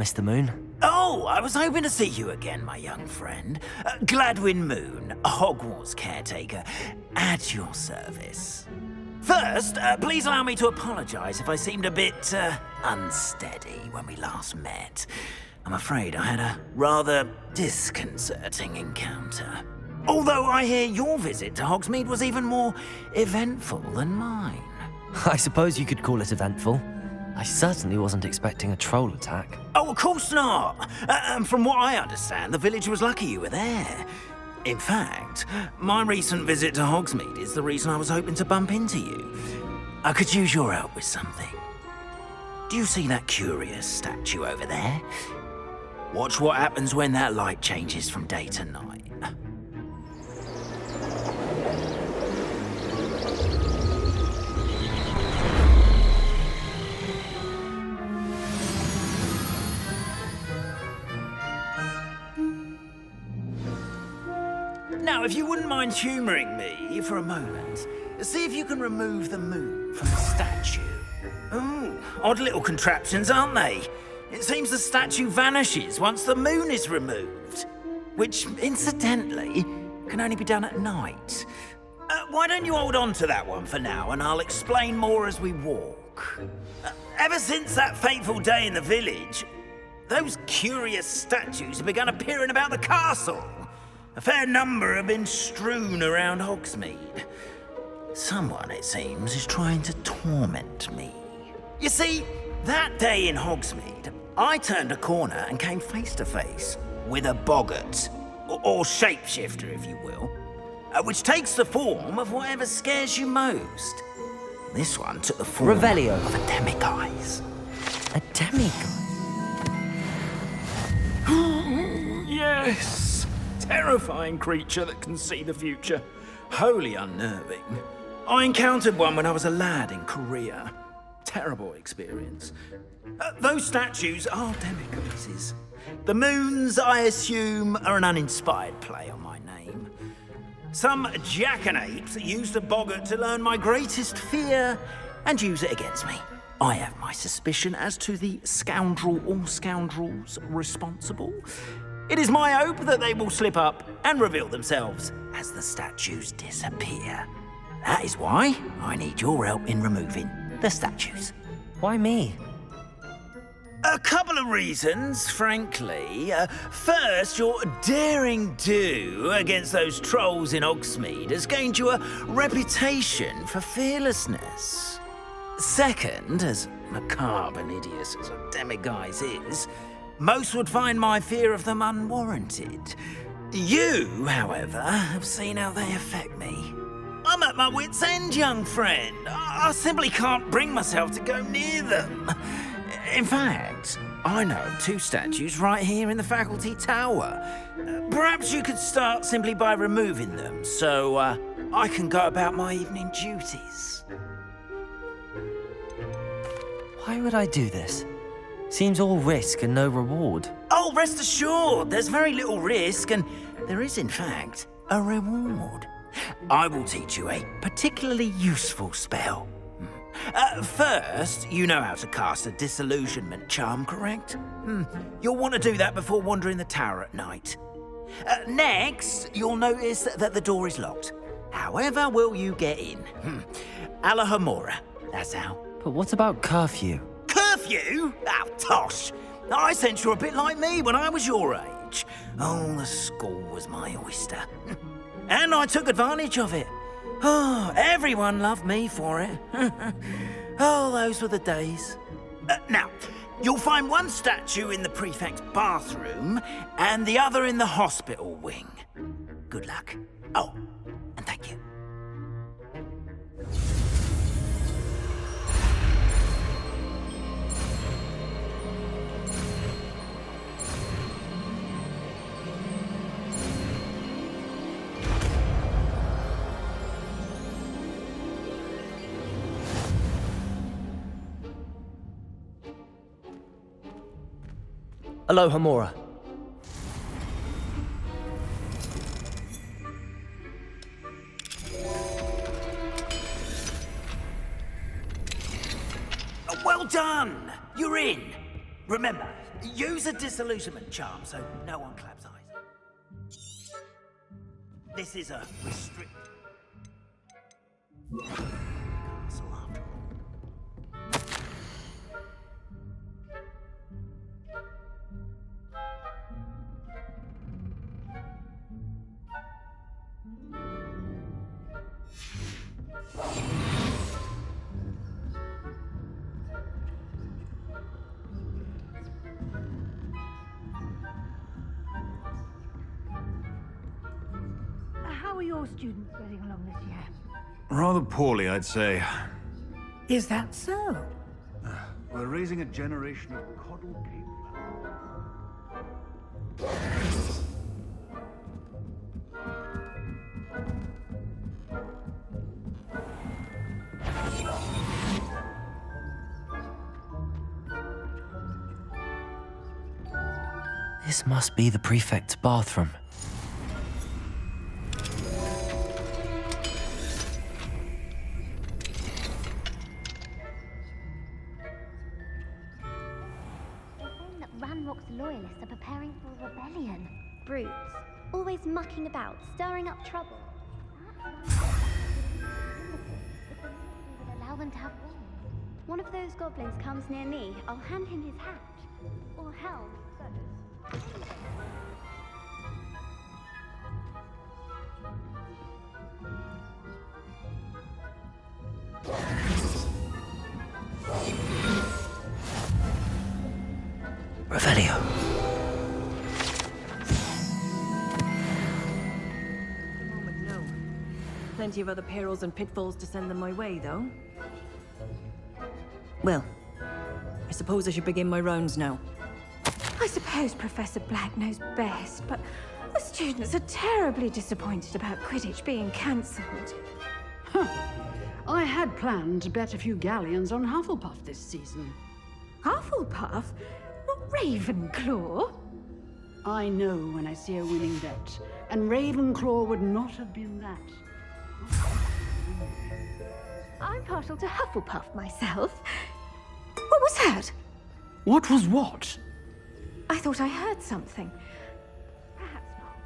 Mr. Moon? Oh, I was hoping to see you again, my young friend. Gladwin Moon, Hogwarts caretaker, at your service. First, please allow me to apologize if I seemed a bit, unsteady when we last met. I'm afraid I had a rather disconcerting encounter. Although I hear your visit to Hogsmeade was even more eventful than mine. I suppose you could call it eventful. I certainly wasn't expecting a troll attack. Oh, of course not. From what I understand, the village was lucky you were there. In fact, my recent visit to Hogsmeade is the reason I was hoping to bump into you. I could use your help with something. Do you see that curious statue over there? Watch what happens when that light changes from day to night. Now, if you wouldn't mind humouring me for a moment, see if you can remove the moon from the statue. Ooh, odd little contraptions, aren't they? It seems the statue vanishes once the moon is removed, which, incidentally, can only be done at night. Why don't you hold on to that one for now, and I'll explain more as we walk. Ever since that fateful day in the village, those curious statues have begun appearing about the castle. A fair number have been strewn around Hogsmeade. Someone, it seems, is trying to torment me. You see, that day in Hogsmeade, I turned a corner and came face to face with a boggart, or shapeshifter, if you will, which takes the form of whatever scares you most. This one took the form Revelio. of a demiguise. A demiguise? Yes! Terrifying creature that can see the future. Wholly unnerving. I encountered one when I was a lad in Korea. Terrible experience. Those statues are demiguises. The moons, I assume, are an uninspired play on my name. Some jackanapes used a boggart to learn my greatest fear and use it against me. I have my suspicion as to the scoundrel or scoundrels responsible. It is my hope that they will slip up and reveal themselves as the statues disappear. That is why I need your help in removing the statues. Why me? A couple of reasons, frankly. First, your daring do against those trolls in Hogsmeade has gained you a reputation for fearlessness. Second, as macabre and hideous as a demiguise is, most would find my fear of them unwarranted. You, however, have seen how they affect me. I'm at my wit's end, young friend. I simply can't bring myself to go near them. In fact, I know of two statues right here in the faculty tower. Perhaps you could start simply by removing them, so I can go about my evening duties. Why would I do this? Seems all risk and no reward. Oh, rest assured, there's very little risk, and there is, in fact, a reward. I will teach you a particularly useful spell. First, you know how to cast a disillusionment charm, correct? You'll want to do that before wandering the tower at night. Next, you'll notice that the door is locked. However will you get in? Alahomora, that's how. But what about curfew? Curfew? Oh, tosh. I sense you're a bit like me when I was your age. Oh, the school was my oyster. And I took advantage of it. Oh, everyone loved me for it. Oh, those were the days. Now, you'll find one statue in the prefect's bathroom and the other in the hospital wing. Good luck. Oh, and thank you. Alohomora. Well done! You're in. Remember, use Use a disillusionment charm so no one claps eyes. This is a restrict castle after all. How are your students getting along this year? Rather poorly, I'd say. Is that so? We're raising a generation of coddle cavemen. This must be the prefect's bathroom. Loyalists are preparing for a rebellion. Brutes, always mucking about, stirring up trouble. Would allow them to have wings. One of those goblins comes near me, I'll hand him his hat. Or helm, goes. Revelio. Moment, no. Plenty of other perils and pitfalls to send them my way, though. Well, I suppose I should begin my rounds now. I suppose Professor Black knows best, but the students are terribly disappointed about Quidditch being cancelled. I had planned to bet a few galleons on Hufflepuff this season. Hufflepuff? Not Ravenclaw? I know when I see a winning bet, and Ravenclaw would not have been that. I'm partial to Hufflepuff myself. What was that? What was what? I thought I heard something. Perhaps not.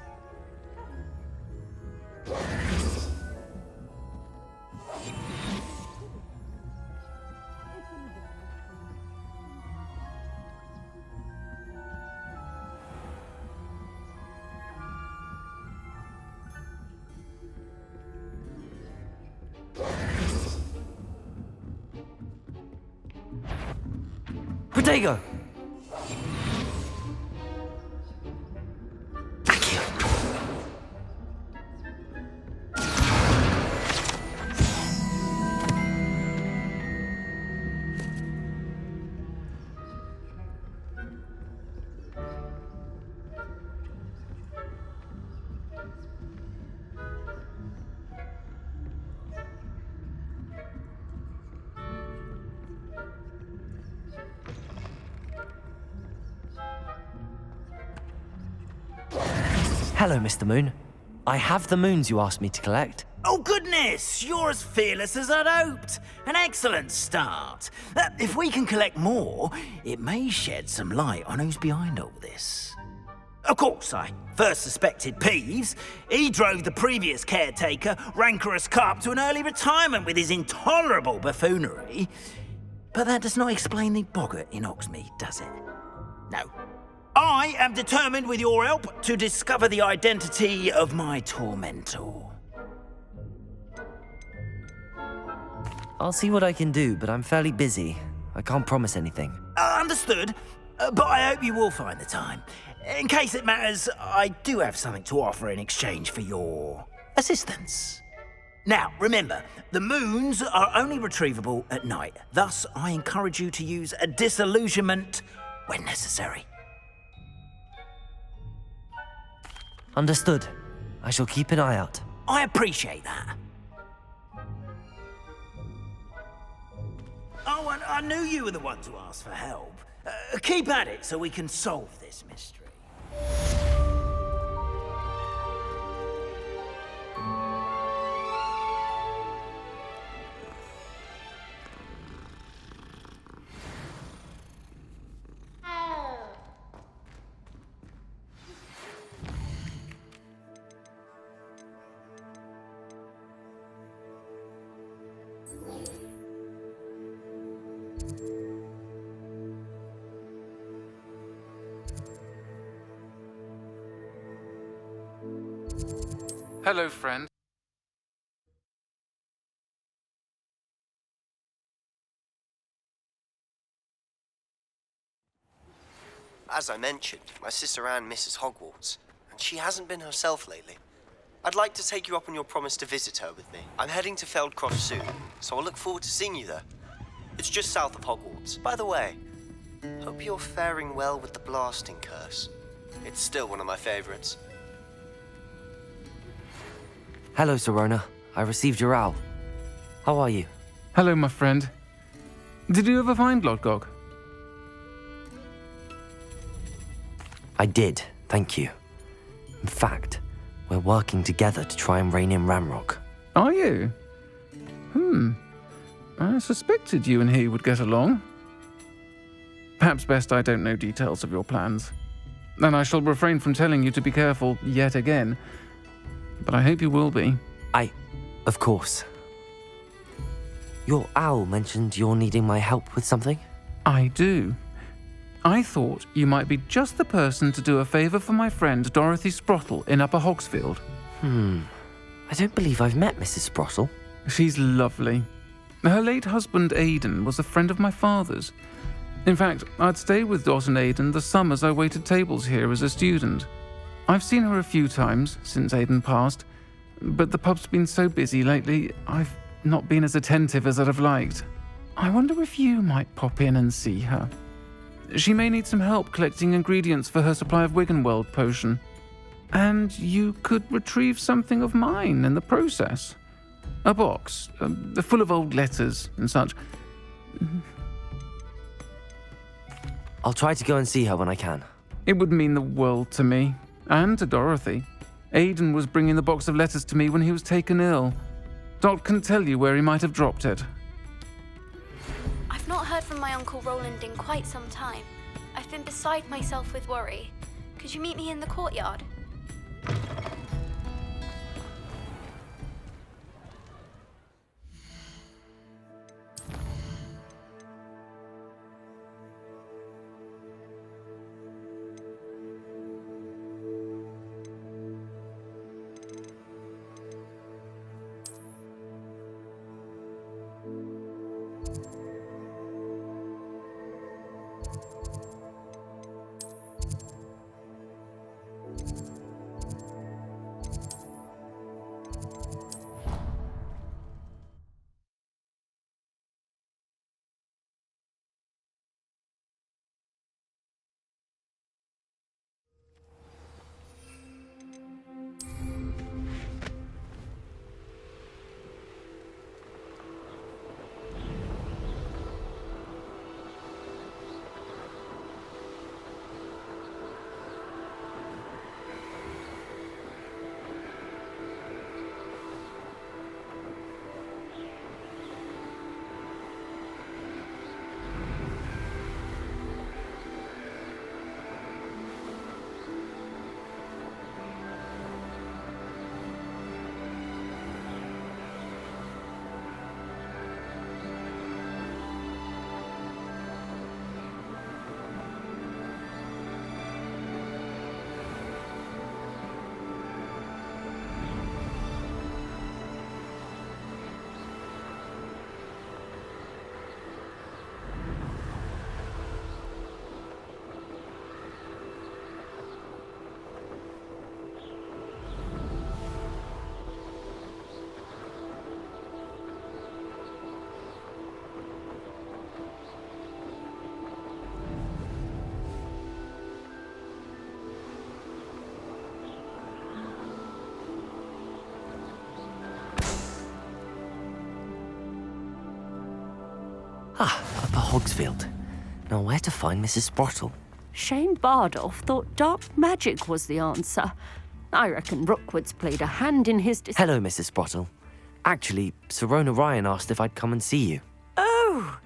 Protego! Thank you. Hello, Mr. Moon. I have the moons you asked me to collect. Oh, goodness! You're as fearless as I'd hoped. An excellent start. If we can collect more, it may shed some light on who's behind all this. Of course, I first suspected Peeves. He drove the previous caretaker, Rancorous Carp, to an early retirement with his intolerable buffoonery. But that does not explain the boggart in Oxmead, does it? No. I am determined, with your help, to discover the identity of my tormentor. I'll see what I can do, but I'm fairly busy. I can't promise anything. Understood, but I hope you will find the time. In case it matters, I do have something to offer in exchange for your assistance. Now, remember, the moons are only retrievable at night. Thus, I encourage you to use a disillusionment when necessary. Understood. I shall keep an eye out. I appreciate that. Oh, and I knew you were the one to ask for help. Keep at it so we can solve this mystery. Hello, friend. As I mentioned, my sister Anne misses Hogwarts, and she hasn't been herself lately. I'd like to take you up on your promise to visit her with me. I'm heading to Feldcroft soon, so I'll look forward to seeing you there. It's just south of Hogwarts. By the way, hope you're faring well with the blasting curse. It's still one of my favorites. Hello, Sirona. I received your owl. How are you? Hello, my friend. Did you ever find Lodgok? I did, thank you. In fact, we're working together to try and rein in Ramrock. Are you? I suspected you and he would get along. Perhaps best I don't know details of your plans. And I shall refrain from telling you to be careful yet again. But I hope you will be. Of course. Your owl mentioned you're needing my help with something? I do. I thought you might be just the person to do a favour for my friend Dorothy Sprottle in Upper Hogsfield. I don't believe I've met Mrs. Sprottle. She's lovely. Her late husband Aidan was a friend of my father's. In fact, I'd stay with Dot and Aidan the summers I waited tables here as a student. I've seen her a few times since Aidan passed, but the pub's been so busy lately, I've not been as attentive as I'd have liked. I wonder if you might pop in and see her. She may need some help collecting ingredients for her supply of Wiggenweld potion. And you could retrieve something of mine in the process. A box, full of old letters and such. I'll try to go and see her when I can. It would mean the world to me, and to Dorothy. Aidan was bringing the box of letters to me when he was taken ill. Dot can tell you where he might have dropped it. I've not heard from my Uncle Roland in quite some time. I've been beside myself with worry. Could you meet me in the courtyard? Upper Hogsfield. Now where to find Mrs. Sprottle? Shane Bardolph thought dark magic was the answer. I reckon Rookwood's played a hand in his Hello, Mrs. Sprottle. Actually, Sirona Ryan asked if I'd come and see you. Oh,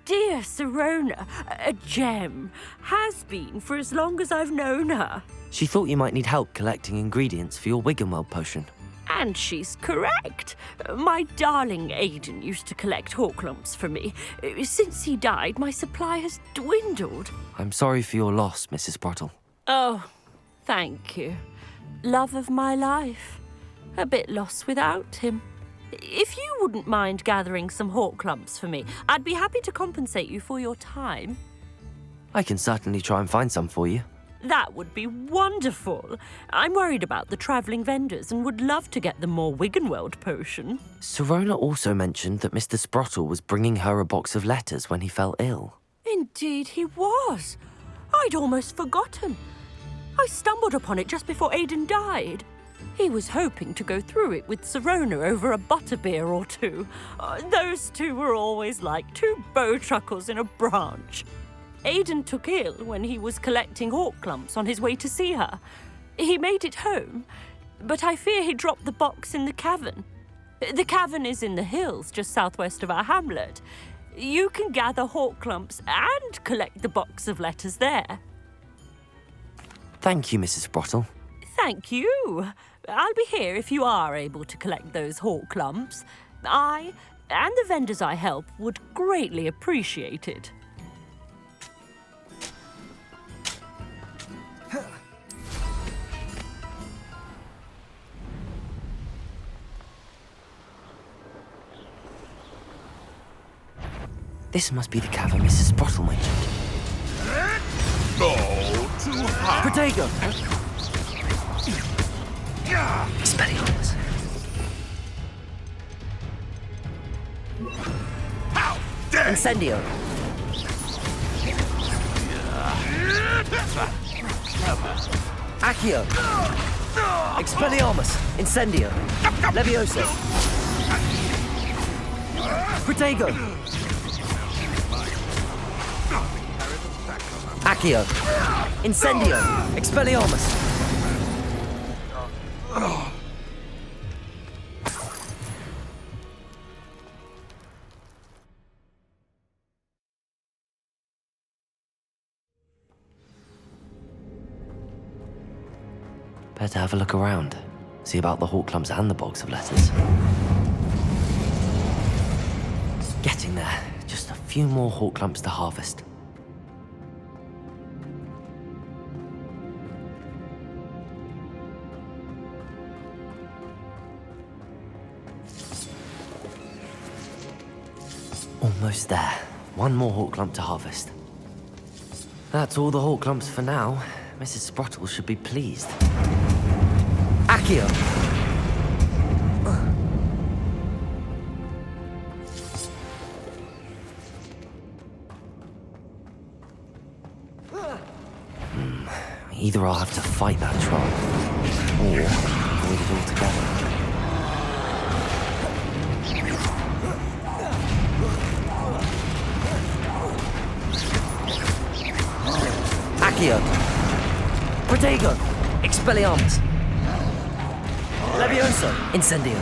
dear Sirona, a gem. Has been for as long as I've known her. She thought you might need help collecting ingredients for your Wiggenweld potion. And she's correct. My darling Aidan used to collect hawklumps for me. Since he died, my supply has dwindled. I'm sorry for your loss, Mrs. Sprottle. Oh, thank you. Love of my life. A bit lost without him. If you wouldn't mind gathering some hawk lumps for me, I'd be happy to compensate you for your time. I can certainly try and find some for you. That would be wonderful. I'm worried about the travelling vendors and would love to get them more Wiggenweld potion. Serona also mentioned that Mr. Sprottle was bringing her a box of letters when he fell ill. Indeed he was. I'd almost forgotten. I stumbled upon it just before Aidan died. He was hoping to go through it with Serona over a butterbeer or two. Those two were always like two bowtruckles in a branch. Aidan took ill when he was collecting hawk lumps on his way to see her. He made it home, but I fear he dropped the box in the cavern. The cavern is in the hills just southwest of our hamlet. You can gather hawk lumps and collect the box of letters there. Thank you, Mrs. Sprottle. Thank you. I'll be here if you are able to collect those hawk lumps. I and the vendors I help would greatly appreciate it. This must be the cavern Mrs. Sprottle mentioned. No, too high. Protego! Expelliarmus. How dare Incendio. Accio. Expelliarmus. Incendio. Levioso. Protego. Accio. Incendio. Expelliarmus. Better have a look around. See about the hawk lumps and the box of letters. Getting there. Just a few more hawk lumps to harvest. Almost there. One more hawk lump to harvest. That's all the hawk lumps for now. Mrs. Sprottle should be pleased. Accio! Either I'll have to fight that troll, or avoid it altogether. Accio! Protego! Expelliarmus! Levioso! Incendio!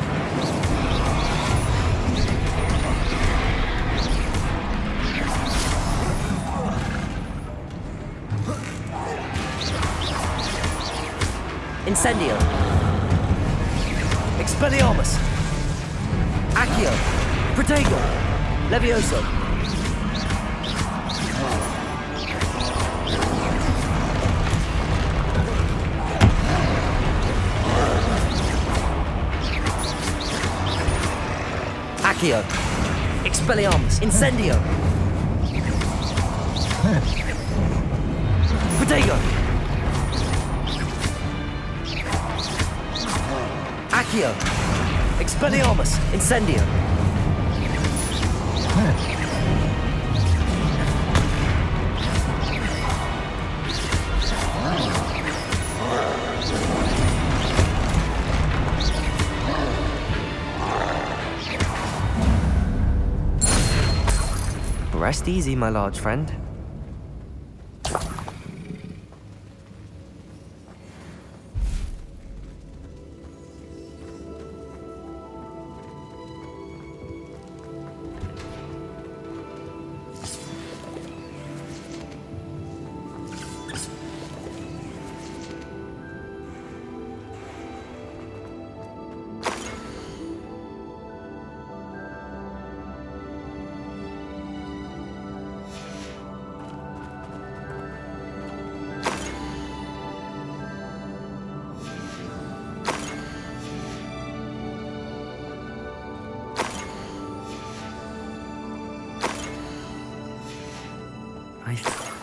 Incendio! Expelliarmus! Accio! Protego! Levioso! Accio! Expelliarmus! Incendio! Protego! Accio! Expelliarmus! Incendio! Rest easy, my large friend.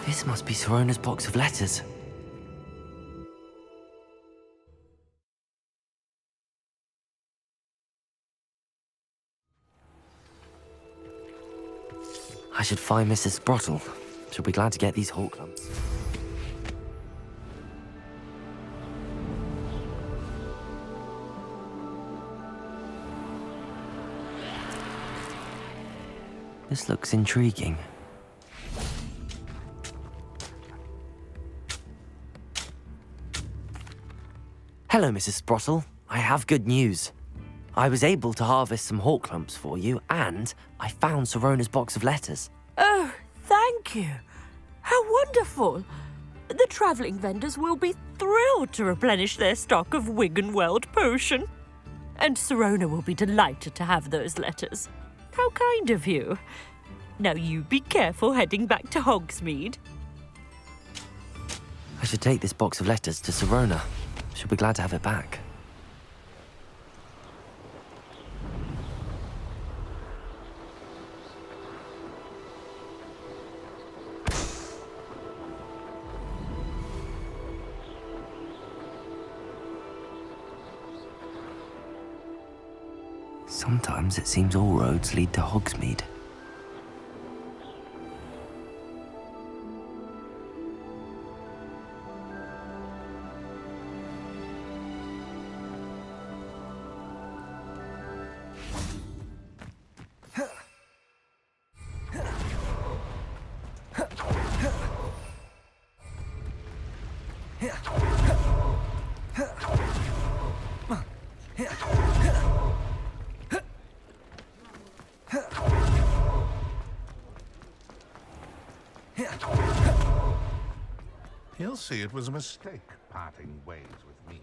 This must be Sorona's box of letters. I should find Mrs. Sprottle. She'll be glad to get these hawk lumps. This looks intriguing. Hello, Mrs. Sprottle. I have good news. I was able to harvest some hawk lumps for you, and I found Sorona's box of letters. Oh, thank you. How wonderful. The travelling vendors will be thrilled to replenish their stock of Wiggenweld potion. And Sirona will be delighted to have those letters. How kind of you. Now you be careful heading back to Hogsmeade. I should take this box of letters to Sirona. She'll be glad to have it back. Sometimes it seems all roads lead to Hogsmeade. He'll see it was a mistake parting ways with me.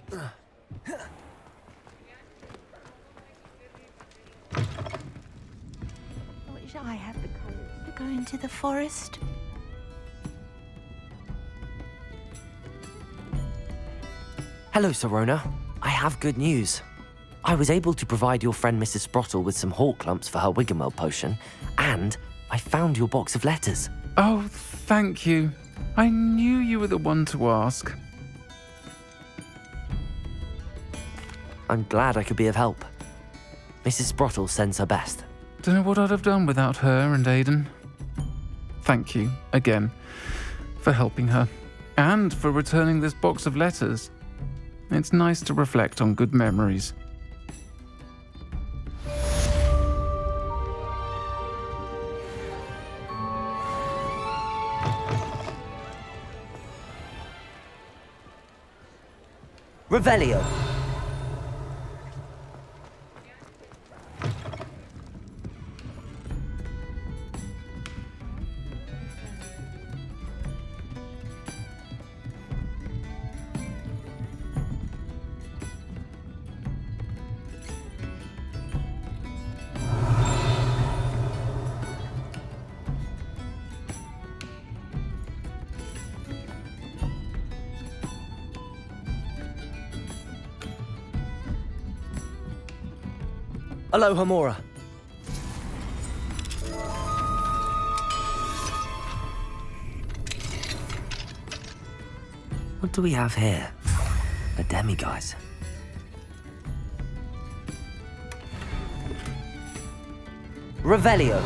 I wish I had the courage to go into the forest. Hello, Sirona. I have good news. I was able to provide your friend Mrs. Sprottle with some hawk lumps for her Wiggenweld potion, and I found your box of letters. Oh, thank you. I knew you were the one to ask. I'm glad I could be of help. Mrs. Sprottle sends her best. Don't know what I'd have done without her and Aidan. Thank you, again, for helping her, and for returning this box of letters. It's nice to reflect on good memories. Revelio. Aloha Mora. What do we have here? A demiguise. Revelio.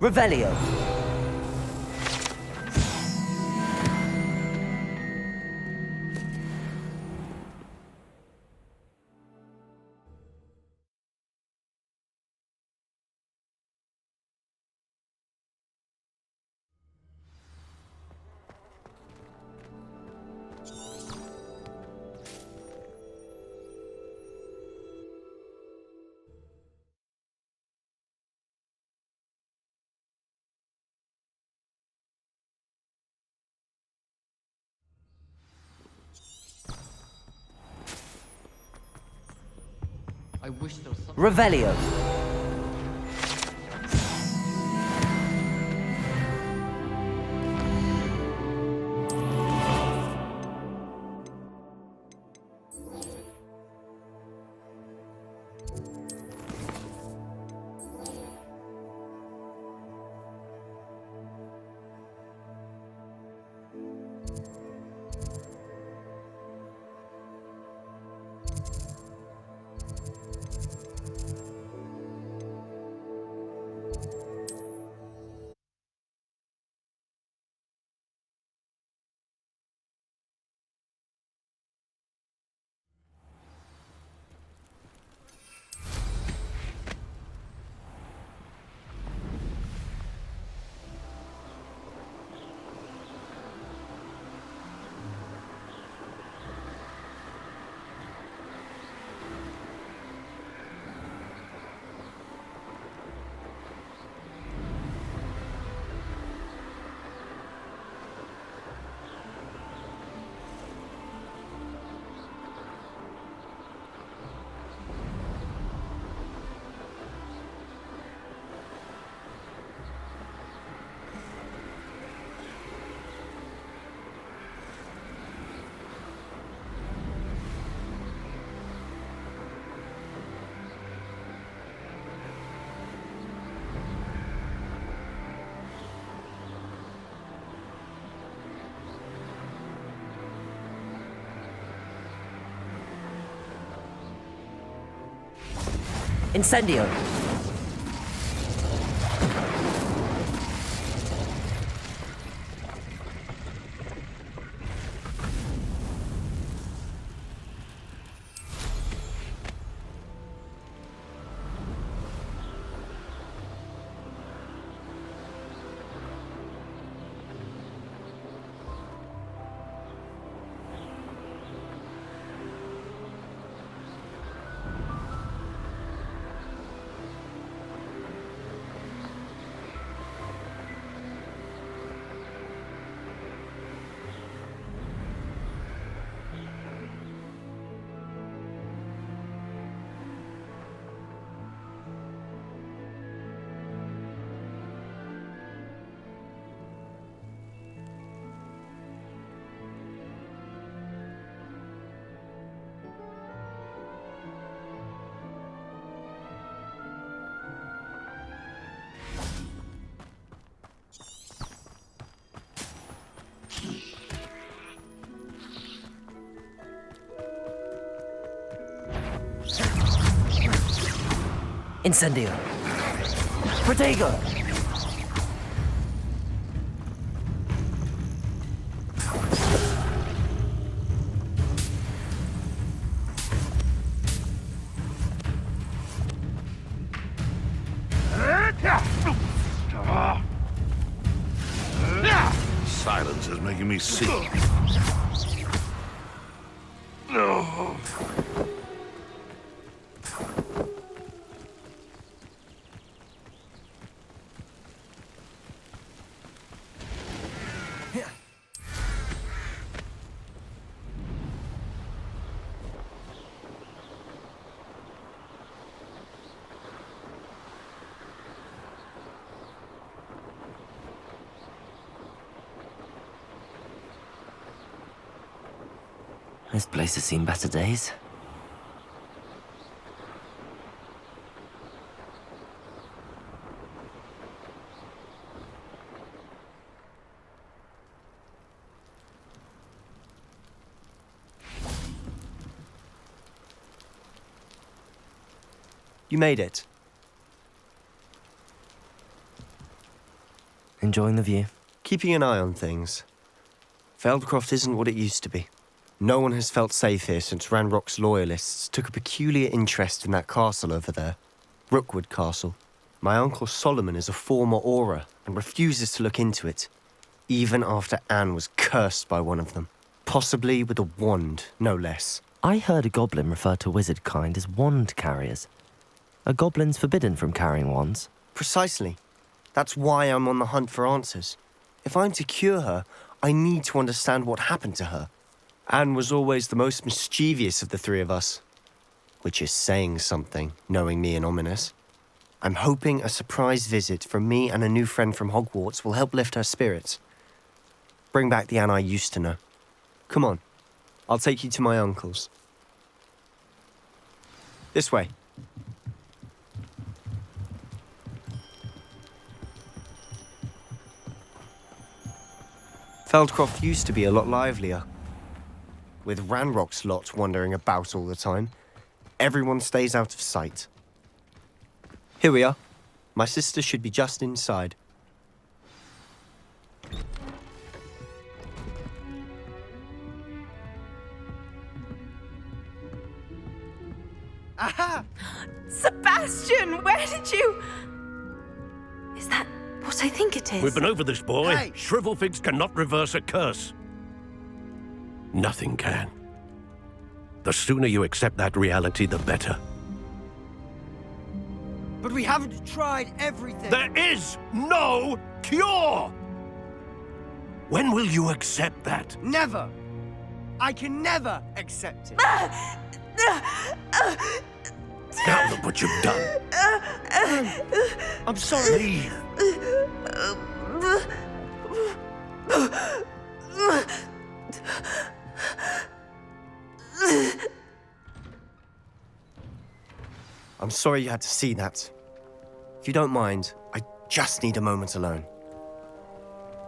Revelio. I wish there was something. Revelio. Incendio. Incendio. Protego. Silence is making me sick. This place has seen better days. You made it. enjoying the view. Keeping an eye on things. Feldcroft isn't what it used to be. No one has felt safe here since Ranrock's loyalists took a peculiar interest in that castle over there. Rookwood Castle. My uncle Solomon is a former Auror and refuses to look into it, even after Anne was cursed by one of them. Possibly with a wand, no less. I heard a goblin refer to wizard kind as wand carriers. Are goblins forbidden from carrying wands? Precisely. That's why I'm on the hunt for answers. If I'm to cure her, I need to understand what happened to her. Anne was always the most mischievous of the three of us. Which is saying something, knowing me and Ominous. I'm hoping a surprise visit from me and a new friend from Hogwarts will help lift her spirits. Bring back the Anne I used to know. Come on, I'll take you to my uncle's. This way. Feldcroft used to be a lot livelier. With Ranrock's lot wandering about all the time, everyone stays out of sight. Here we are. My sister should be just inside. Aha! Sebastian, where did you... Is that what I think it is? We've been over this, boy. Hey. Shrivelfigs cannot reverse a curse. Nothing can. The sooner you accept that reality, the better. But we haven't tried everything. There is no cure! When will you accept that? Never! I can never accept it. Now look what you've done. I'm sorry. Leave. I'm sorry you had to see that. If you don't mind, I just need a moment alone.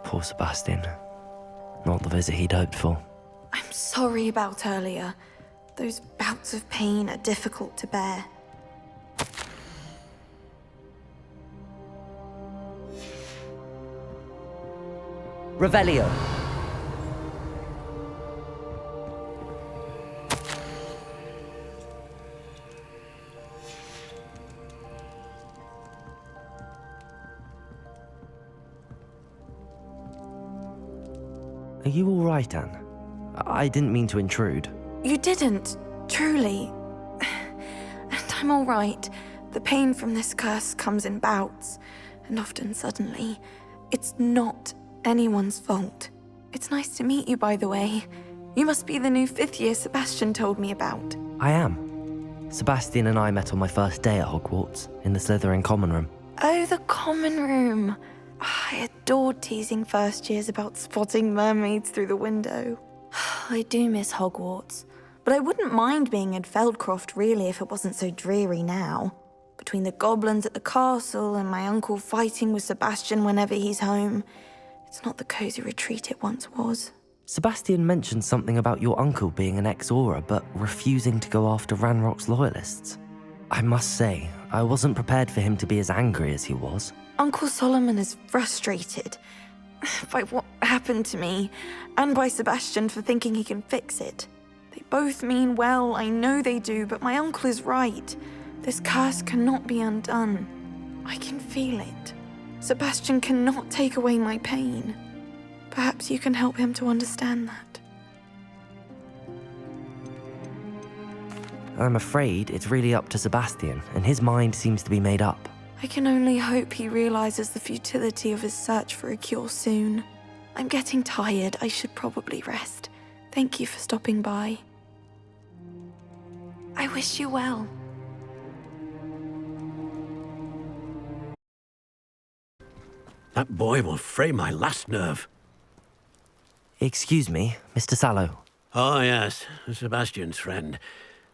Poor Sebastian. Not the visit he'd hoped for. I'm sorry about earlier. Those bouts of pain are difficult to bear. Revelio. Are you all right, Anne? I didn't mean to intrude. You didn't, truly. And I'm all right. The pain from this curse comes in bouts, and often suddenly. It's not anyone's fault. It's nice to meet you, by the way. You must be the new 5th year Sebastian told me about. I am. Sebastian and I met on my first day at Hogwarts, in the Slytherin common room. Oh, the common room. I adored teasing first years about spotting mermaids through the window. I do miss Hogwarts, but I wouldn't mind being in Feldcroft really if it wasn't so dreary now. Between the goblins at the castle and my uncle fighting with Sebastian whenever he's home, it's not the cozy retreat it once was. Sebastian mentioned something about your uncle being an ex-Auror, but refusing to go after Ranrock's loyalists. I must say, I wasn't prepared for him to be as angry as he was. Uncle Solomon is frustrated by what happened to me, and by Sebastian for thinking he can fix it. They both mean well, I know they do, but my uncle is right. This curse cannot be undone. I can feel it. Sebastian cannot take away my pain. Perhaps you can help him to understand that. I'm afraid it's really up to Sebastian, and his mind seems to be made up. I can only hope he realizes the futility of his search for a cure soon. I'm getting tired. I should probably rest. Thank you for stopping by. I wish you well. That boy will fray my last nerve. Excuse me, Mr. Sallow. Oh, yes, Sebastian's friend.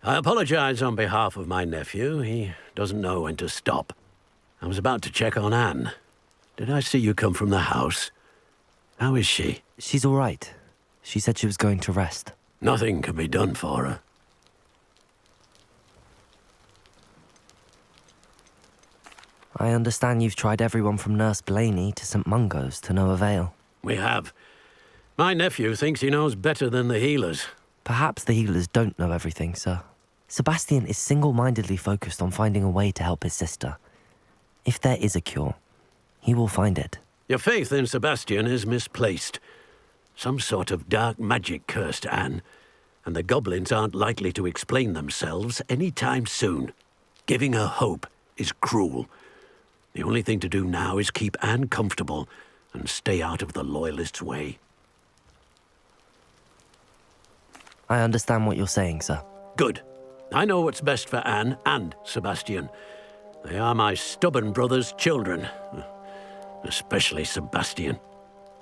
I apologize on behalf of my nephew. He doesn't know when to stop. I was about to check on Anne. Did I see you come from the house? How is she? She's all right. She said she was going to rest. Nothing can be done for her. I understand you've tried everyone from Nurse Blaney to St. Mungo's to no avail. We have. My nephew thinks he knows better than the healers. Perhaps the healers don't know everything, sir. Sebastian is single-mindedly focused on finding a way to help his sister. If there is a cure, he will find it. Your faith in Sebastian is misplaced. Some sort of dark magic cursed Anne, and the goblins aren't likely to explain themselves any time soon. Giving her hope is cruel. The only thing to do now is keep Anne comfortable and stay out of the Loyalists' way. I understand what you're saying, sir. Good. I know what's best for Anne and Sebastian. They are my stubborn brother's children. Especially Sebastian.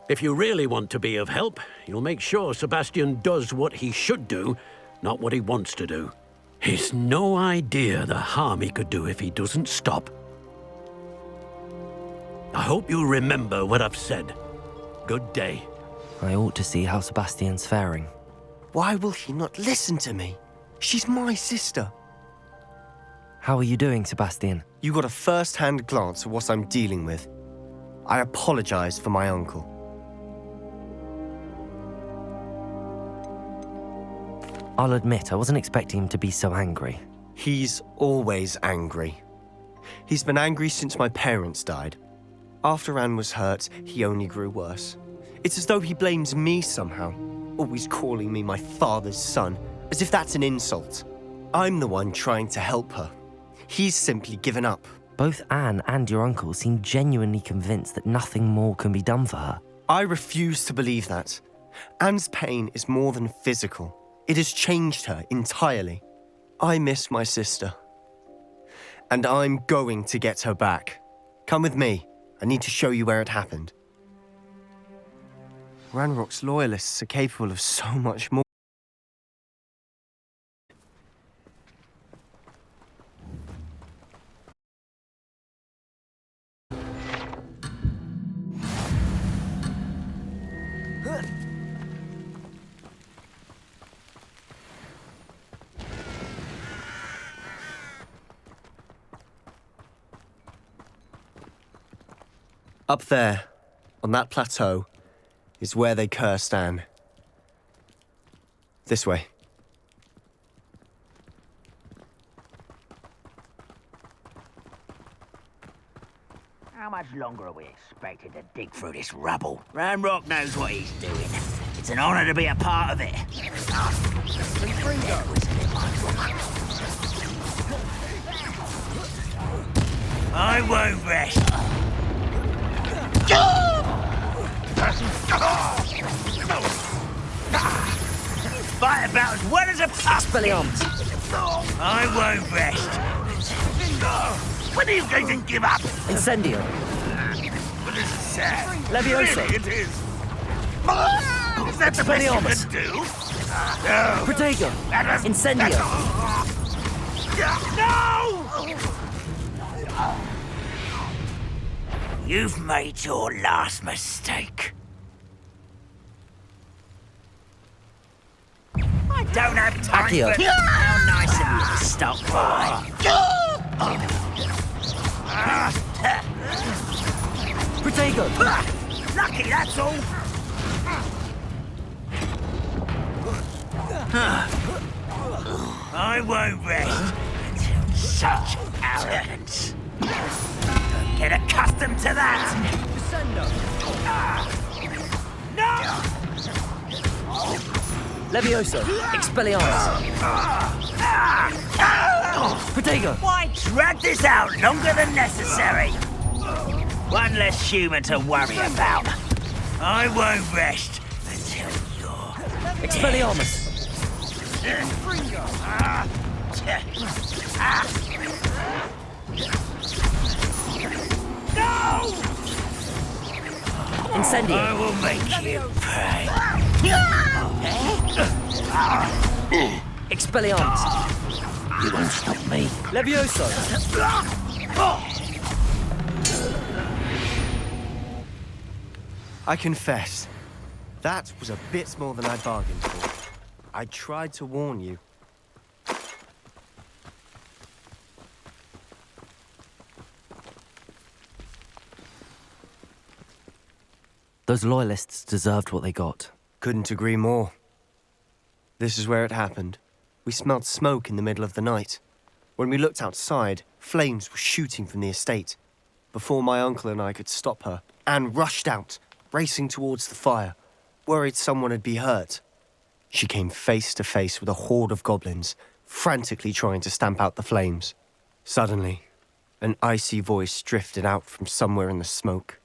If you really want to be of help, you'll make sure Sebastian does what he should do, not what he wants to do. He's no idea the harm he could do if he doesn't stop. I hope you remember what I've said. Good day. I ought to see how Sebastian's faring. Why will he not listen to me? She's my sister. How are you doing, Sebastian? You got a first-hand glance at what I'm dealing with. I apologize for my uncle. I'll admit, I wasn't expecting him to be so angry. He's always angry. He's been angry since my parents died. After Anne was hurt, he only grew worse. It's as though he blames me somehow, always calling me my father's son, as if that's an insult. I'm the one trying to help her. He's simply given up. Both Anne and your uncle seem genuinely convinced that nothing more can be done for her. I refuse to believe that. Anne's pain is more than physical. It has changed her entirely. I miss my sister. And I'm going to get her back. Come with me. I need to show you where it happened. Ranrock's loyalists are capable of so much more. Up there, on that plateau, is where they cursed Anne. This way. How much longer are we expected to dig through this rubble? Ranrock knows what he's doing. It's an honor to be a part of it. I won't rest. Fight about as well as a Expelliarmus! I won't rest. When are you going to give up? Incendio! Well, this is sad. Levioso! Really, it is. Is that the best you can do? No. Protego! Incendio! No! You've made your last mistake. I don't have time Accio. for... How nice of you to stop by. Protego! Lucky, that's all. I won't rest until such arrogance. Don't get accustomed to that. No! Levioso! Expelliarmus! Protego! Why drag this out longer than necessary? One less human to worry about. I won't rest until you're Expelliarmus! No! Incendio! I will make you pray. Expelliarmus! You won't stop me. Levioso! I confess, that was a bit more than I bargained for. I tried to warn you. Those loyalists deserved what they got. Couldn't agree more. This is where it happened. We smelled smoke in the middle of the night. When we looked outside, flames were shooting from the estate. Before my uncle and I could stop her, Anne rushed out, racing towards the fire, worried someone had been hurt. She came face to face with a horde of goblins, frantically trying to stamp out the flames. Suddenly, an icy voice drifted out from somewhere in the smoke.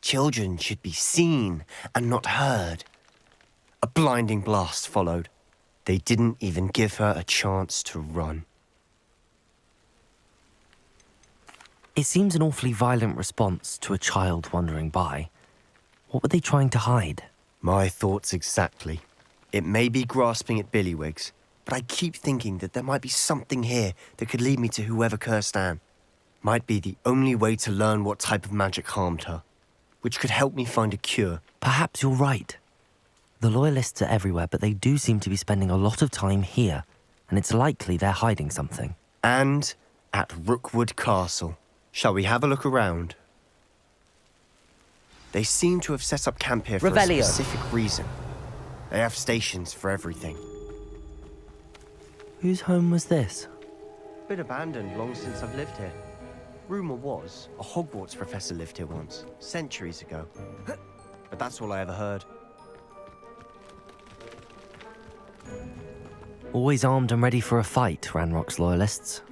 Children should be seen and not heard. A blinding blast followed. They didn't even give her a chance to run. It seems an awfully violent response to a child wandering by. What were they trying to hide? My thoughts exactly. It may be grasping at Billywigs, but I keep thinking that there might be something here that could lead me to whoever cursed Anne. Might be the only way to learn what type of magic harmed her, which could help me find a cure. Perhaps you're right. The Loyalists are everywhere, but they do seem to be spending a lot of time here, and it's likely they're hiding something. And at Rookwood Castle. Shall we have a look around? They seem to have set up camp here for a specific reason. They have stations for everything. Whose home was this? Been abandoned long since I've lived here. Rumour was a Hogwarts professor lived here once, centuries ago. But that's all I ever heard. Always armed and ready for a fight, Ranrock's Loyalists.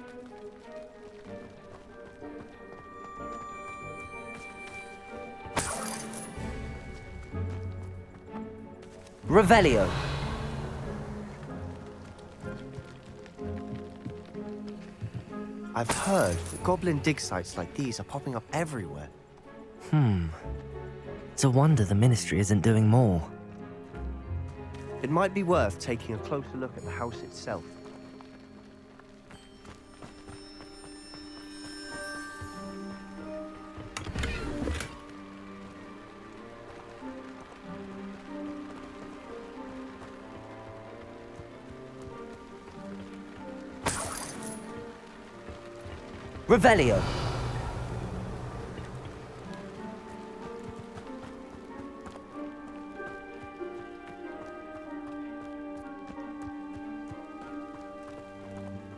Revelio. I've heard that goblin dig sites like these are popping up everywhere. It's a wonder the Ministry isn't doing more. It might be worth taking a closer look at the house itself. Revelio.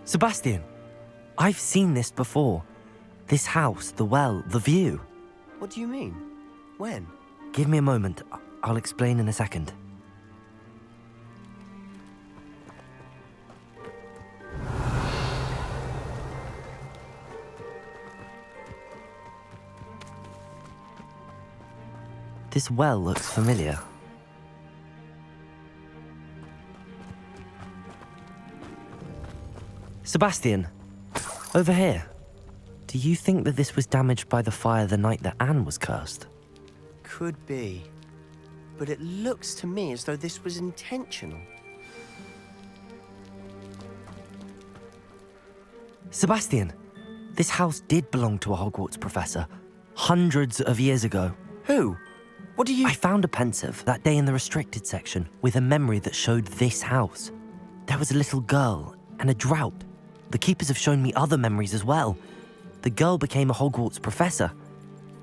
Sebastian, I've seen this before. This house, the well, the view. What do you mean? When? Give me a moment. I'll explain in a second. This well looks familiar. Sebastian, over here. Do you think that this was damaged by the fire the night that Anne was cursed? Could be. But it looks to me as though this was intentional. Sebastian, this house did belong to a Hogwarts professor, hundreds of years ago. Who? What do you... I found a pensive that day in the restricted section with a memory that showed this house. There was a little girl and a drought. The keepers have shown me other memories as well. The girl became a Hogwarts professor.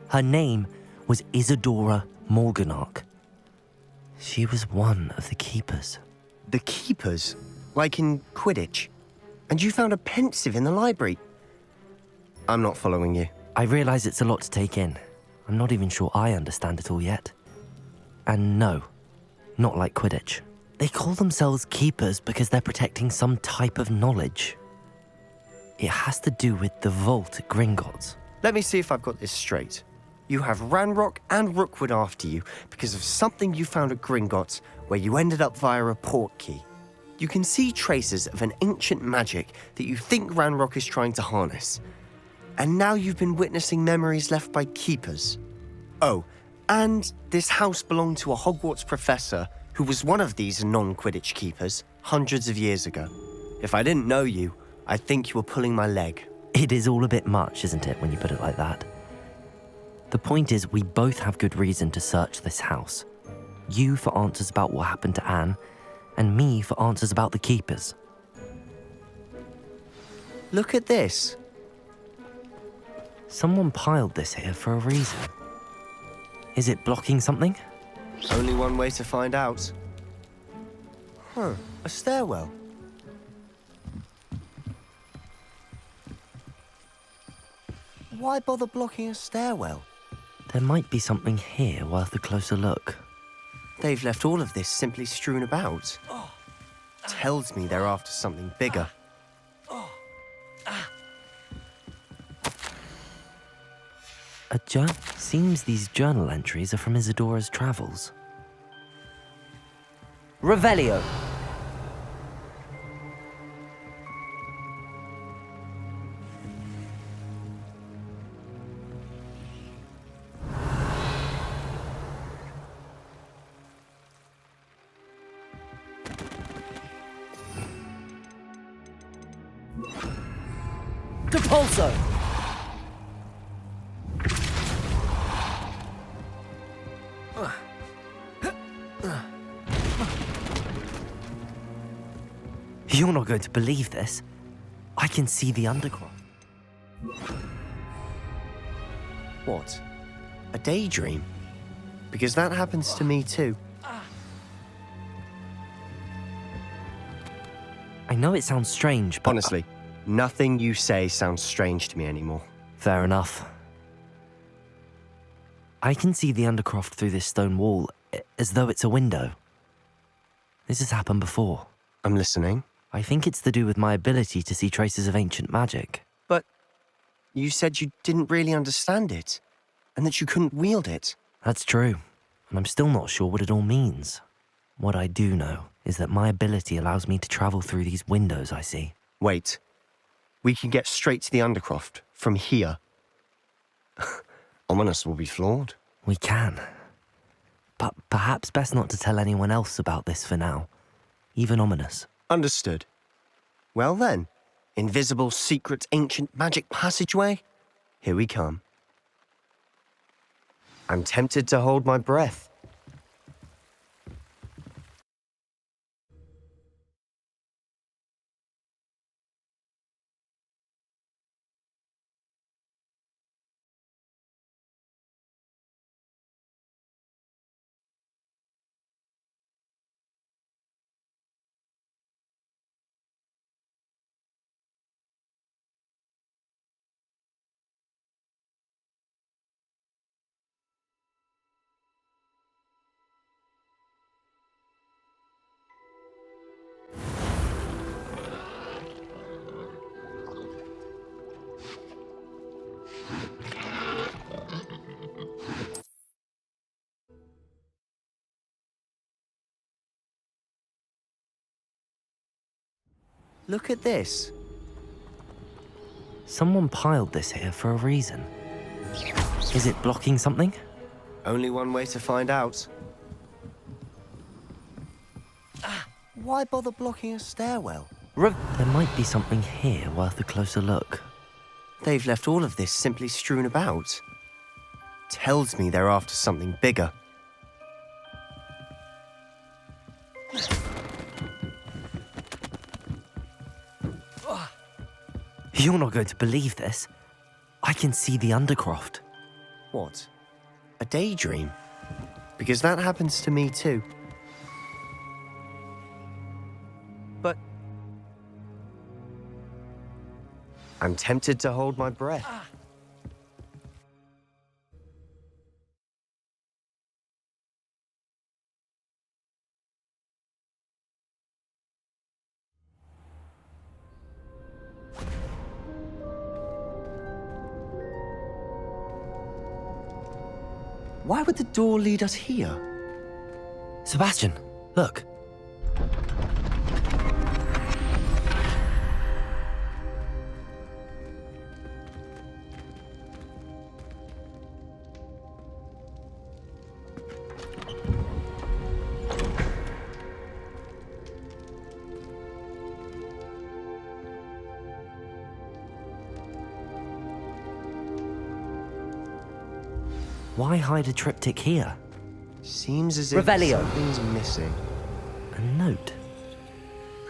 Her name was Isadora Morganach. She was one of the keepers. The keepers? Like in Quidditch? And you found a pensive in the library? I'm not following you. I realise it's a lot to take in. I'm not even sure I understand it all yet. And no, not like Quidditch. They call themselves keepers because they're protecting some type of knowledge. It has to do with the vault at Gringotts. Let me see if I've got this straight. You have Ranrock and Rookwood after you because of something you found at Gringotts where you ended up via a port key. You can see traces of an ancient magic that you think Ranrock is trying to harness. And now you've been witnessing memories left by keepers. Oh, and this house belonged to a Hogwarts professor who was one of these non-Quidditch keepers hundreds of years ago. If I didn't know you, I'd think you were pulling my leg. It is all a bit much, isn't it, when you put it like that? The point is, we both have good reason to search this house. You for answers about what happened to Anne, and me for answers about the keepers. Look at this. Someone piled this here for a reason. Is it blocking something? Only one way to find out. Huh, a stairwell. Why bother blocking a stairwell? There might be something here worth a closer look. They've left all of this simply strewn about. Tells me they're after something bigger. Seems these journal entries are from Isadora's travels. Revelio! Depulso! You're not going to believe this. I can see the undercroft. What? A daydream? Because that happens to me too. I know it sounds strange, but... Honestly, nothing you say sounds strange to me anymore. Fair enough. I can see the undercroft through this stone wall, as though it's a window. This has happened before. I'm listening. I think it's to do with my ability to see traces of ancient magic. But you said you didn't really understand it, and that you couldn't wield it. That's true, and I'm still not sure what it all means. What I do know is that my ability allows me to travel through these windows I see. Wait. We can get straight to the undercroft from here. Ominous will be flawed. We can. But perhaps best not to tell anyone else about this for now. Even Ominous. Understood. Well then, invisible, secret, ancient magic passageway? Here we come. I'm tempted to hold my breath. Look at this. Someone piled this here for a reason. Is it blocking something? Only one way to find out. Why bother blocking a stairwell? There might be something here worth a closer look. They've left all of this simply strewn about. Tells me they're after something bigger. You're not going to believe this. I can see the undercroft. What? A daydream? Because that happens to me too. But I'm tempted to hold my breath. Why would the door lead us here? Sebastian, look. Why hide a triptych here? Seems as if Revelio. something's missing. A note.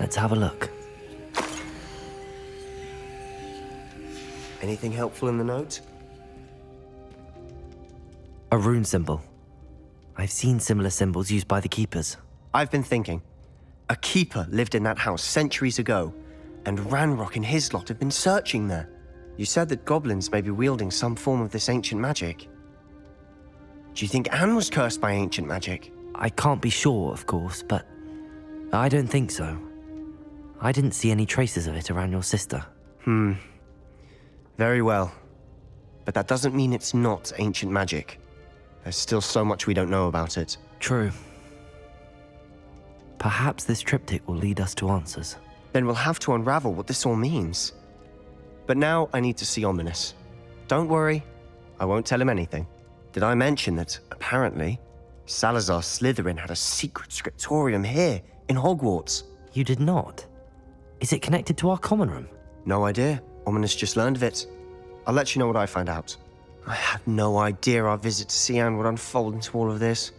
Let's have a look. Anything helpful in the note? A rune symbol. I've seen similar symbols used by the keepers. I've been thinking. A keeper lived in that house centuries ago, and Ranrock and his lot have been searching there. You said that goblins may be wielding some form of this ancient magic. Do you think Anne was cursed by ancient magic? I can't be sure, of course, but I don't think so. I didn't see any traces of it around your sister. Very well. But that doesn't mean it's not ancient magic. There's still so much we don't know about it. True. Perhaps this triptych will lead us to answers. Then we'll have to unravel what this all means. But now I need to see Ominous. Don't worry, I won't tell him anything. Did I mention that, apparently, Salazar Slytherin had a secret scriptorium here, in Hogwarts? You did not? Is it connected to our common room? No idea. Ominous just learned of it. I'll let you know what I find out. I had no idea our visit to see Anne would unfold into all of this.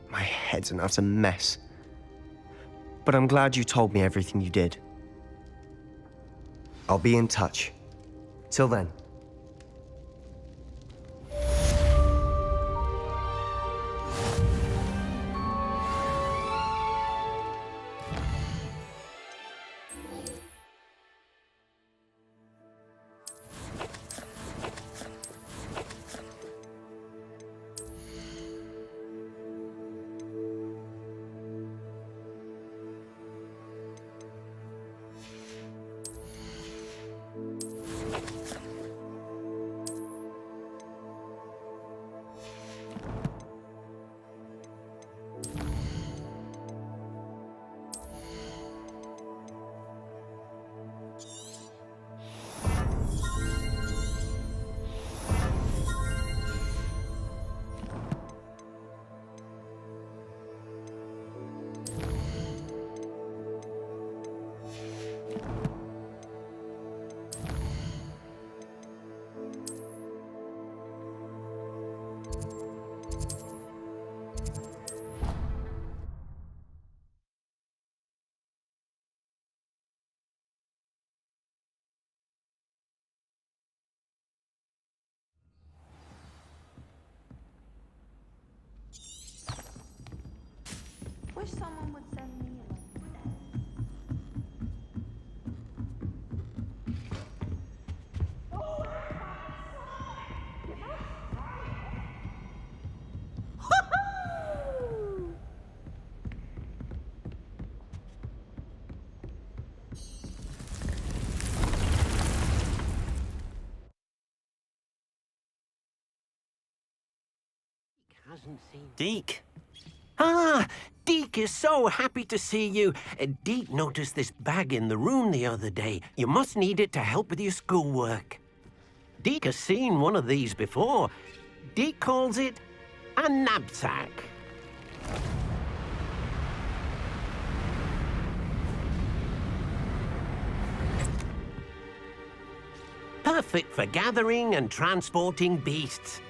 My head's an utter mess. But I'm glad you told me everything you did. I'll be in touch. Till then. Wish someone would send me Deke. Ah, Deke is so happy to see you. Deke noticed this bag in the room the other day. You must need it to help with your schoolwork. Deke has seen one of these before. Deke calls it a knapsack. Perfect for gathering and transporting beasts.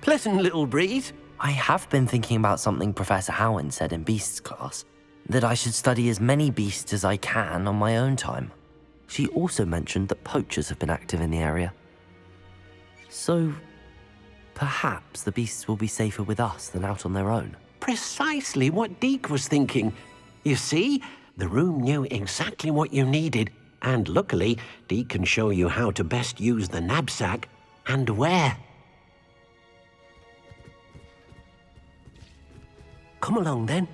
Pleasant little breeze. I have been thinking about something Professor Howard said in Beasts class, that I should study as many beasts as I can on my own time. She also mentioned that poachers have been active in the area. So, perhaps the beasts will be safer with us than out on their own. Precisely what Deke was thinking. You see, the room knew exactly what you needed, and luckily, Deke can show you how to best use the knapsack and where. Come along, then.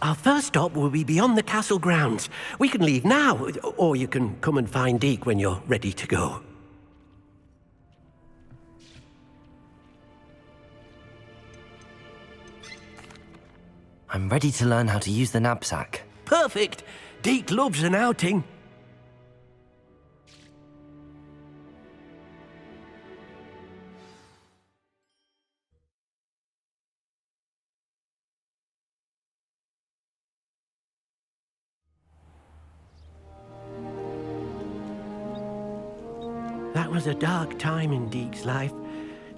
Our first stop will be beyond the castle grounds. We can leave now, or you can come and find Deke when you're ready to go. I'm ready to learn how to use the knapsack. Perfect! Deke loves an outing. That was a dark time in Deke's life.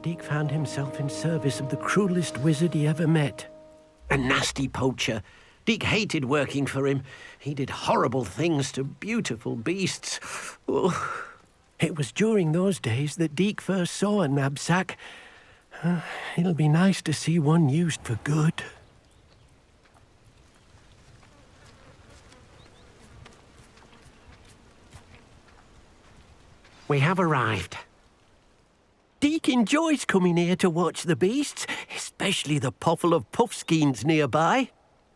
Deke found himself in service of the cruelest wizard he ever met. A nasty poacher. Deke hated working for him. He did horrible things to beautiful beasts. Oh. It was during those days that Deke first saw a knapsack. It'll be nice to see one used for good. We have arrived. Deke enjoys coming here to watch the beasts, especially the potful of puffskeins nearby.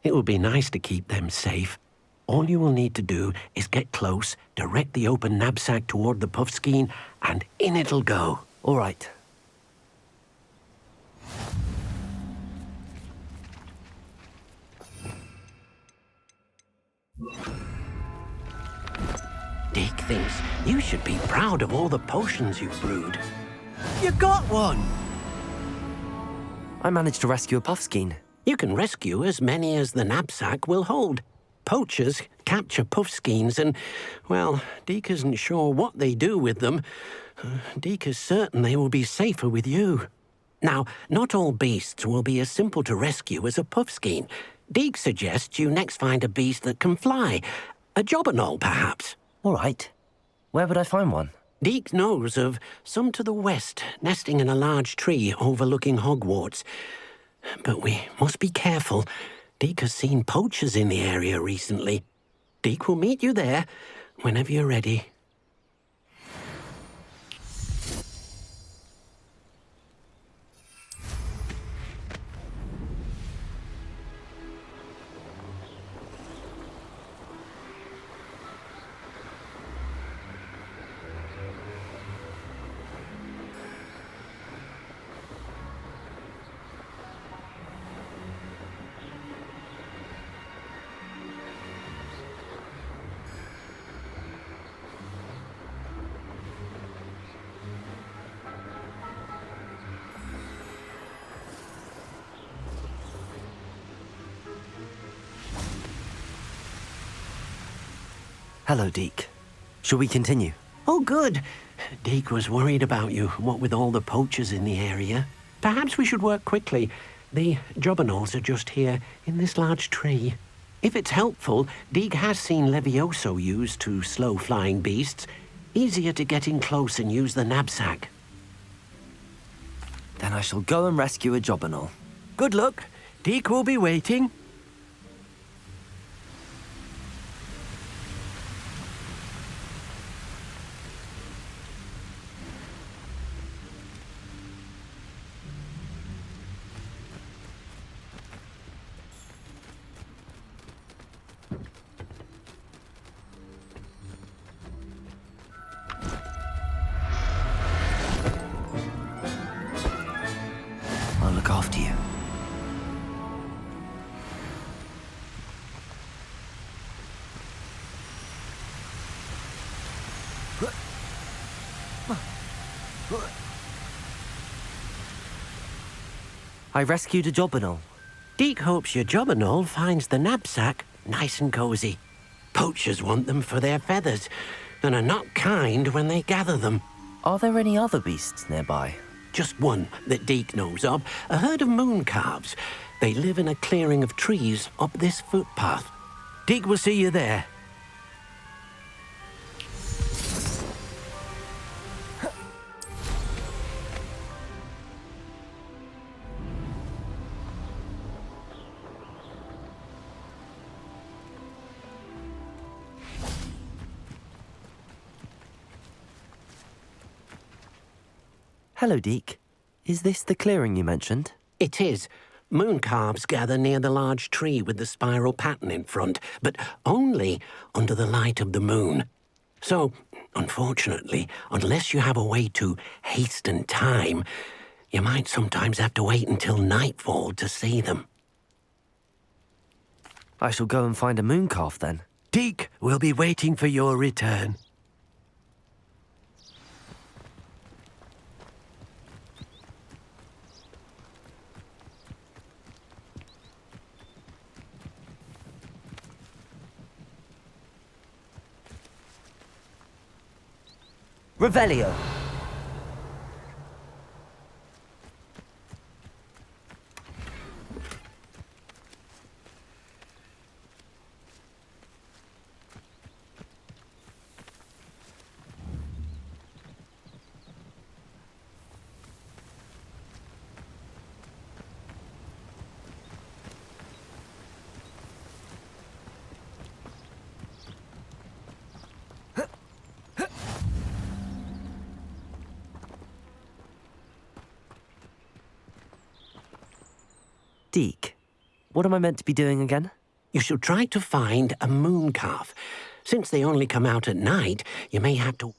It will be nice to keep them safe. All you will need to do is get close, direct the open knapsack toward the puffskein, and in it'll go. All right. Deke thinks you should be proud of all the potions you've brewed. You got one! I managed to rescue a puffskein. You can rescue as many as the knapsack will hold. Poachers capture puffskeins and, well, Deke isn't sure what they do with them. Deke is certain they will be safer with you. Now, not all beasts will be as simple to rescue as a puffskein. Deke suggests you next find a beast that can fly. A jobberknoll, perhaps. All right. Where would I find one? Deke knows of some to the west, nesting in a large tree overlooking Hogwarts. But we must be careful. Deke has seen poachers in the area recently. Deke will meet you there whenever you're ready. Hello, Deke. Shall we continue? Oh, good. Deke was worried about you, what with all the poachers in the area. Perhaps we should work quickly. The jobberknolls are just here, in this large tree. If it's helpful, Deke has seen Levioso used to slow flying beasts. Easier to get in close and use the knapsack. Then I shall go and rescue a jobberknoll. Good luck. Deke will be waiting. I'll look after you. I rescued a jobberknoll. Deke hopes your jobberknoll finds the knapsack nice and cozy. Poachers want them for their feathers and are not kind when they gather them. Are there any other beasts nearby? Just one that Deke knows of, a herd of moon calves. They live in a clearing of trees up this footpath. Deke will see you there. Hello, Deke. Is this the clearing you mentioned? It is. Moon calves gather near the large tree with the spiral pattern in front, but only under the light of the moon. So, unfortunately, unless you have a way to hasten time, you might sometimes have to wait until nightfall to see them. I shall go and find a moon calf then. Deke will be waiting for your return. Revelio! Deke, what am I meant to be doing again? You should try to find a moon calf. Since they only come out at night, you may have to...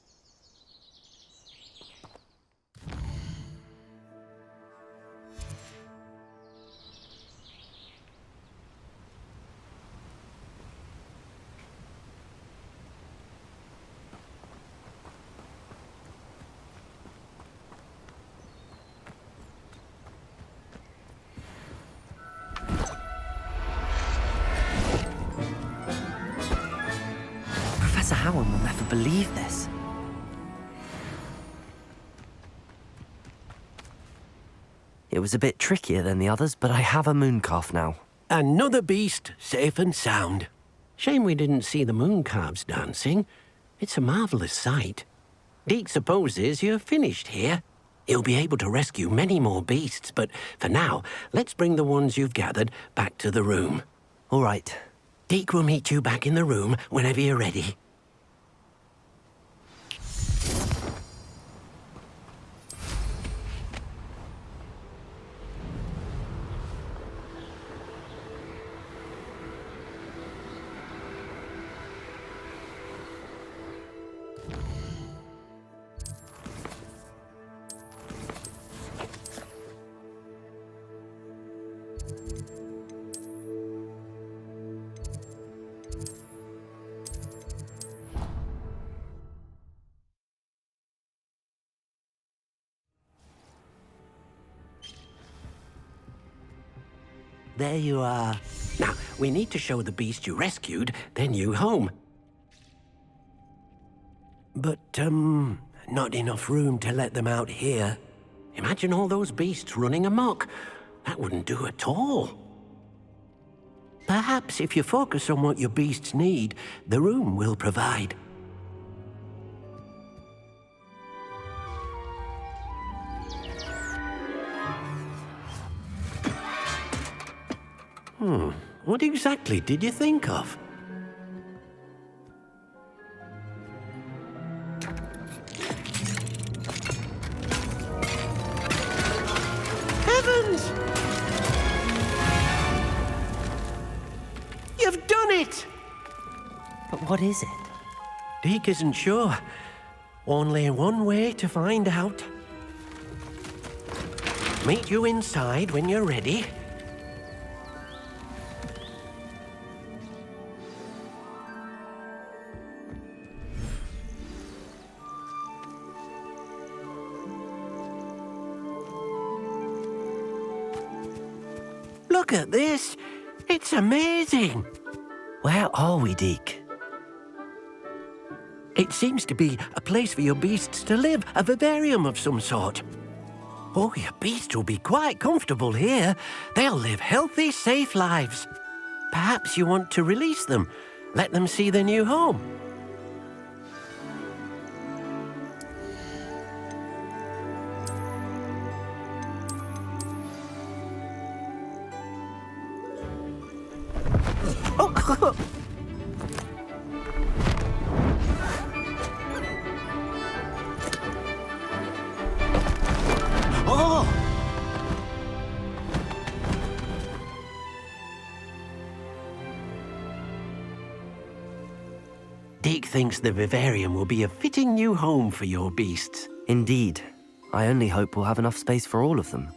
Professor Howard will never believe this. It was a bit trickier than the others, but I have a moon calf now. Another beast, safe and sound. Shame we didn't see the moon calves dancing. It's a marvellous sight. Deke supposes you're finished here. He'll be able to rescue many more beasts, but for now, let's bring the ones you've gathered back to the room. All right. Deke will meet you back in the room whenever you're ready. There you are. Now, we need to show the beast you rescued their new home. But, not enough room to let them out here. Imagine all those beasts running amok. That wouldn't do at all. Perhaps if you focus on what your beasts need, the room will provide. What exactly did you think of? Heavens! You've done it! But what is it? Deke isn't sure. Only one way to find out. Meet you inside when you're ready. Look at this. It's amazing. Where are we, Deke? It seems to be a place for your beasts to live, a vivarium of some sort. Oh, your beasts will be quite comfortable here. They'll live healthy, safe lives. Perhaps you want to release them, let them see their new home. Deke thinks the vivarium will be a fitting new home for your beasts. Indeed. I only hope we'll have enough space for all of them.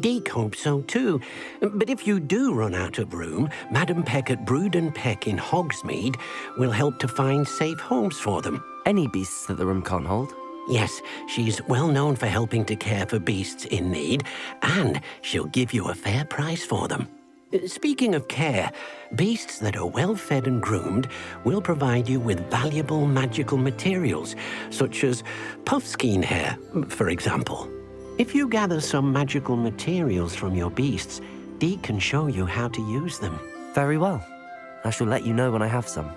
Deke hopes so too. But if you do run out of room, Madam Peck at Brood and Peck in Hogsmeade will help to find safe homes for them. Any beasts that the room can't hold? Yes, she's well known for helping to care for beasts in need, and she'll give you a fair price for them. Speaking of care, beasts that are well fed and groomed will provide you with valuable magical materials, such as puffskein hair, for example. If you gather some magical materials from your beasts, Deke can show you how to use them. Very well. I shall let you know when I have some.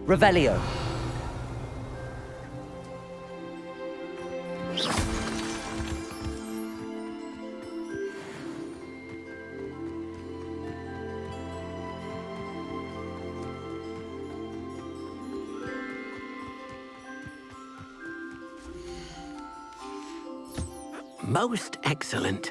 Revelio. Most excellent.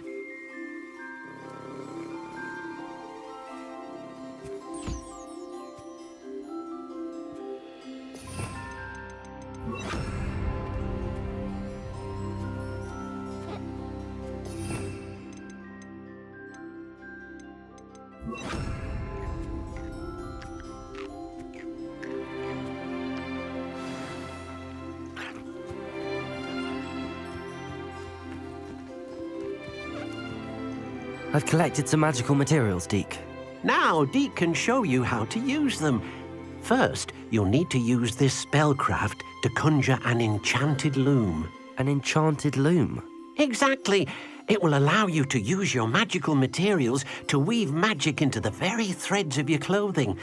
I've collected some magical materials, Deke. Now, Deke can show you how to use them. First, you'll need to use this spellcraft to conjure an enchanted loom. An enchanted loom? Exactly. It will allow you to use your magical materials to weave magic into the very threads of your clothing,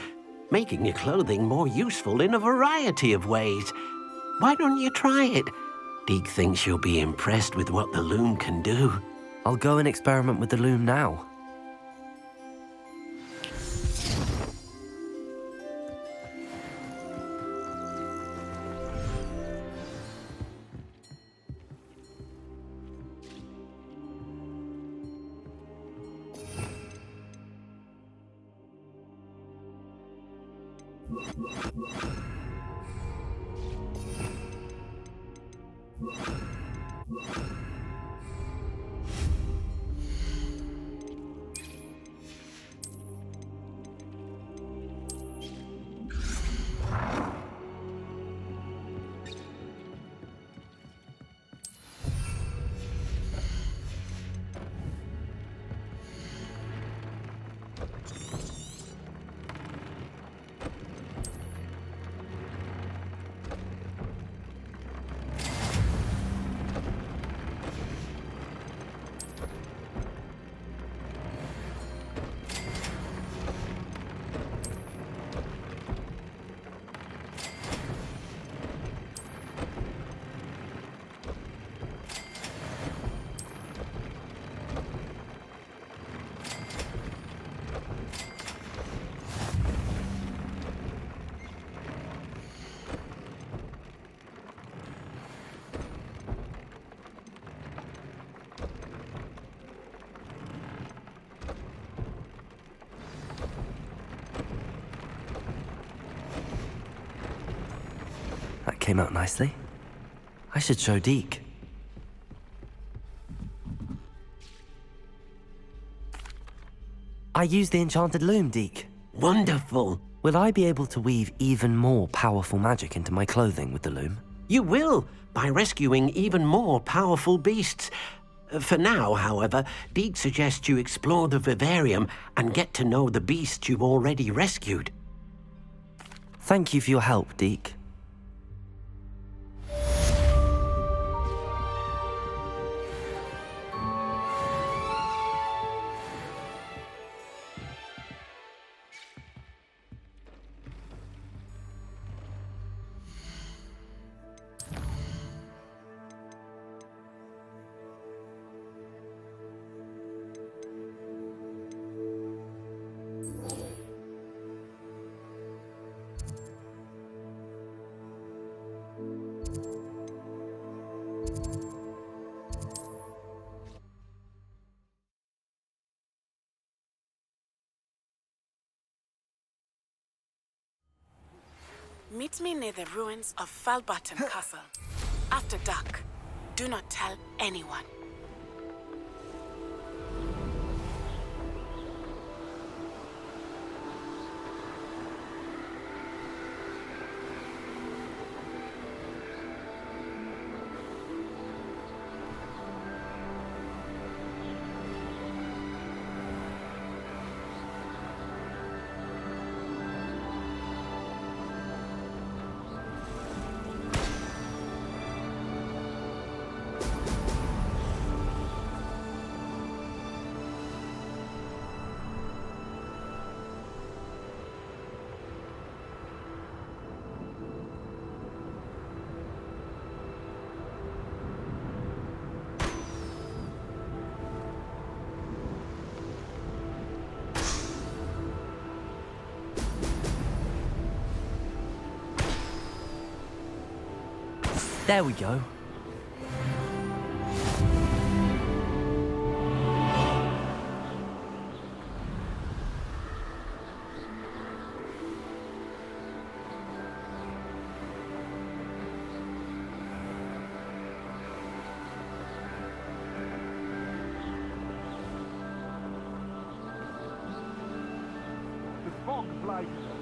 making your clothing more useful in a variety of ways. Why don't you try it? Deke thinks you'll be impressed with what the loom can do. I'll go and experiment with the loom now. That came out nicely. I should show Deke. I used the enchanted loom, Deke. Wonderful. Will I be able to weave even more powerful magic into my clothing with the loom? You will, by rescuing even more powerful beasts. For now, however, Deke suggests you explore the vivarium and get to know the beasts you've already rescued. Thank you for your help, Deke. Meet me near the ruins of Falbutton Castle. After dark. Do not tell anyone. There we go. The fog blighted us.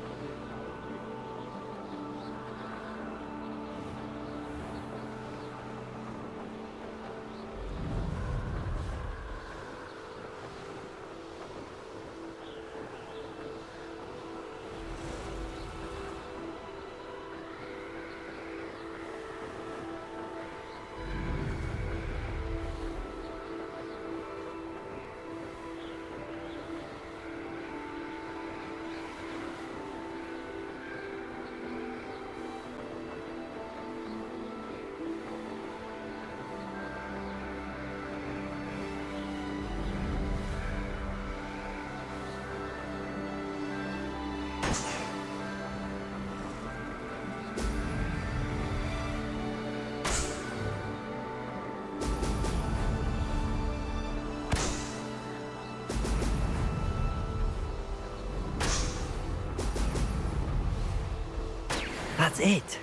That's it.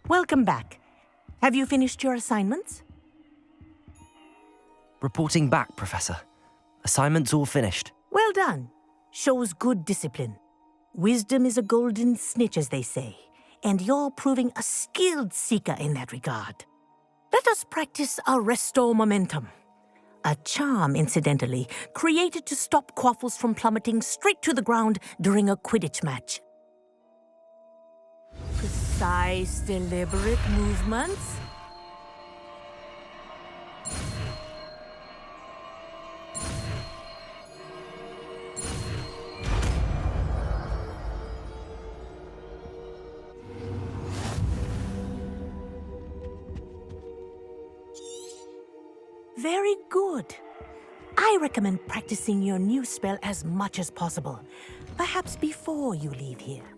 Welcome back. Have you finished your assignments? Reporting back, Professor. Assignment's all finished. Well done. Shows good discipline. Wisdom is a golden snitch, as they say, and you're proving a skilled seeker in that regard. Let us practice Arresto Momentum. A charm, incidentally, created to stop quaffles from plummeting straight to the ground during a Quidditch match. Precise, deliberate movements. Very good. I recommend practicing your new spell as much as possible, perhaps before you leave here.